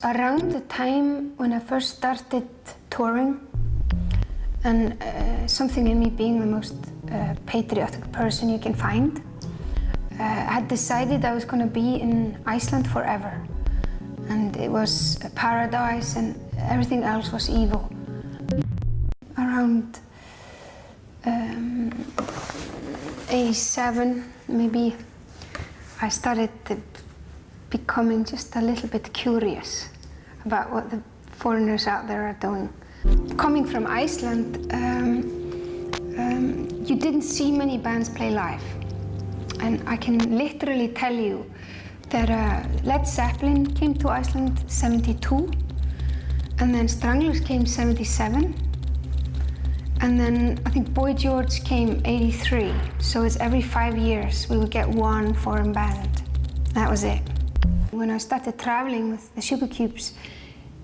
around the time when I first started touring, and something in me being the most patriotic person you can find, I had decided I was going to be in Iceland forever. And it was a paradise and everything else was evil. Around 87, maybe, I started becoming just a little bit curious about what the foreigners out there are doing. Coming from Iceland, you didn't see many bands play live. And I can literally tell you that Led Zeppelin came to Iceland '72, and then Stranglers came '77, and then I think Boy George came '83. So it's every 5 years we would get one foreign band. That was it. When I started traveling with the Supercubes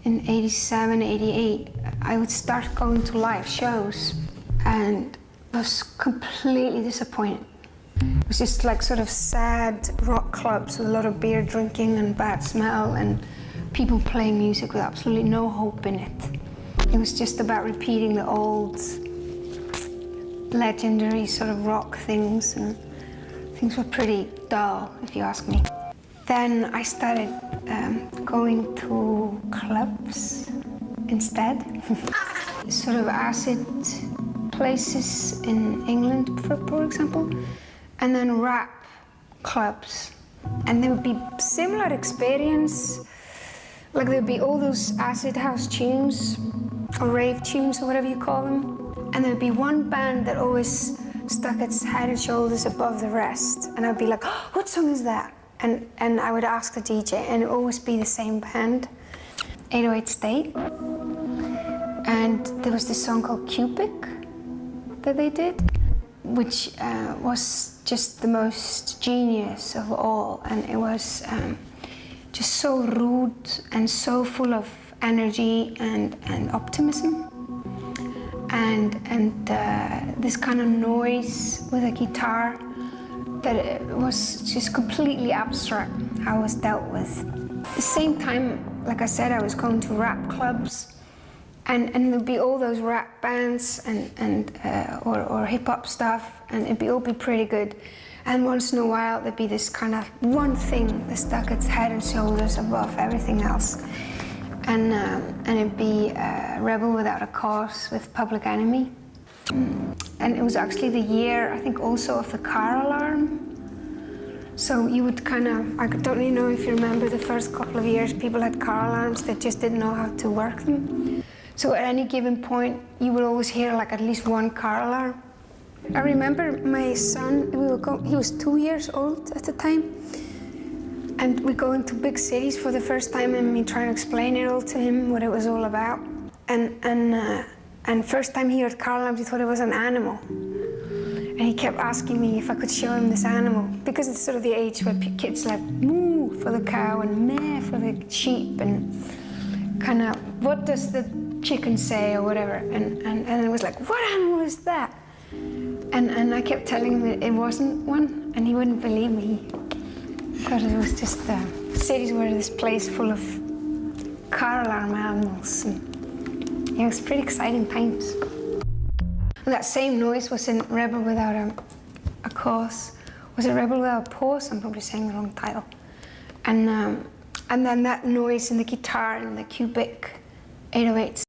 in '87, '88, I would start going to live shows and was completely disappointed. It was just like sort of sad rock clubs with a lot of beer drinking and bad smell and people playing music with absolutely no hope in it. It was just about repeating the old legendary sort of rock things, and things were pretty dull, if you ask me. Then I started going to clubs instead. Sort of acid places in England, for example. And then rap clubs. And there would be similar experience. Like there'd be all those acid house tunes, or rave tunes, or whatever you call them. And there'd be one band that always stuck its head and shoulders above the rest. And I'd be like, oh, what song is that? And I would ask the DJ, and it'd always be the same band, 808 State. And there was this song called Cupid that they did, which was just the most genius of all, and it was just so rude and so full of energy and optimism, and this kind of noise with a guitar that it was just completely abstract how it was dealt with. At the same time, like I said, I was going to rap clubs. And there'd be all those rap bands or hip-hop stuff, and it'd all be pretty good. And once in a while, there'd be this kind of one thing that stuck its head and shoulders above everything else. And it'd be Rebel Without a Cause with Public Enemy. And it was actually the year, I think, also of the car alarm. So you would kind of, I don't really know if you remember the first couple of years, people had car alarms that just didn't know how to work them. So at any given point, you would always hear like at least one car alarm. I remember my son, he was 2 years old at the time, and we go into big cities for the first time, and me trying to explain it all to him, what it was all about. And first time he heard car alarms, he thought it was an animal. And he kept asking me if I could show him this animal, because it's sort of the age where kids like moo for the cow and meh for the sheep, and kind of, what does the chicken say or whatever, and it was like, what animal is that? And I kept telling him that it wasn't one, and he wouldn't believe me. Because it was just, cities were this place full of car alarm animals, and it was pretty exciting times. And that same noise was in Rebel Without a Cause. Was it Rebel Without a Pause? I'm probably saying the wrong title. And then that noise in the guitar and the cubic 808